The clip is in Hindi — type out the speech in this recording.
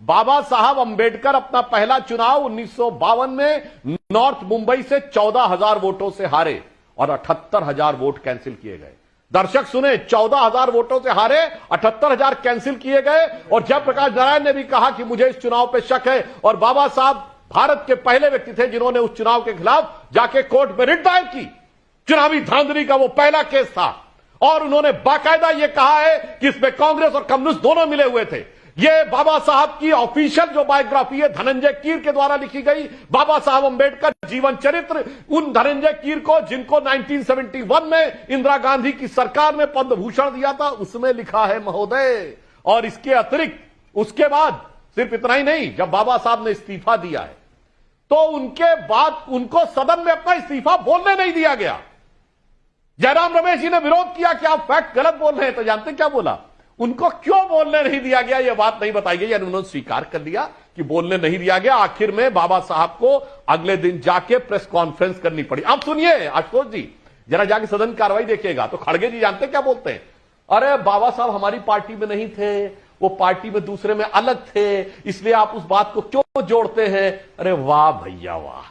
बाबा साहब अंबेडकर अपना पहला चुनाव 1952 में नॉर्थ मुंबई से 14,000 वोटों से हारे और 78,000 वोट कैंसिल किए गए। दर्शक सुने, 14,000 वोटों से हारे, 78,000 कैंसिल किए गए। और जयप्रकाश नारायण ने भी कहा कि मुझे इस चुनाव पे शक है, और बाबा साहब भारत के पहले व्यक्ति थे जिन्होंने उस चुनाव के खिलाफ जाके कोर्ट में रिट दायर की। चुनावी धांधली का वो पहला केस था, और उन्होंने बाकायदा यह कहा है कि इसमें कांग्रेस और कम्युनिस्ट दोनों मिले हुए थे। यह बाबा साहब की ऑफिशियल जो बायोग्राफी है धनंजय कीर के द्वारा लिखी गई, बाबा साहब अंबेडकर जीवन चरित्र, उन धनंजय कीर को जिनको 1971 में इंदिरा गांधी की सरकार ने पद्म भूषण दिया था, उसमें लिखा है महोदय। और इसके अतिरिक्त उसके बाद सिर्फ इतना ही नहीं, जब बाबा साहब ने इस्तीफा दिया है तो उनके बाद उनको सदन में अपना इस्तीफा बोलने नहीं दिया गया। जयराम रमेश जी ने विरोध किया कि आप फैक्ट गलत बोल रहे हैं, तो जानते क्या बोला? उनको क्यों बोलने नहीं दिया गया यह बात नहीं बताई गई, यानी उन्होंने स्वीकार कर लिया कि बोलने नहीं दिया गया। आखिर में बाबा साहब को अगले दिन जाके प्रेस कॉन्फ्रेंस करनी पड़ी। अब सुनिए आशुतोष जी, जरा जाके सदन की कार्रवाई देखिएगा तो खड़गे जी जानते क्या बोलते हैं? अरे बाबा साहब हमारी पार्टी में नहीं थे, वो पार्टी में दूसरे में अलग थे, इसलिए आप उस बात को क्यों जोड़ते हैं? अरे वाह भैया वाह,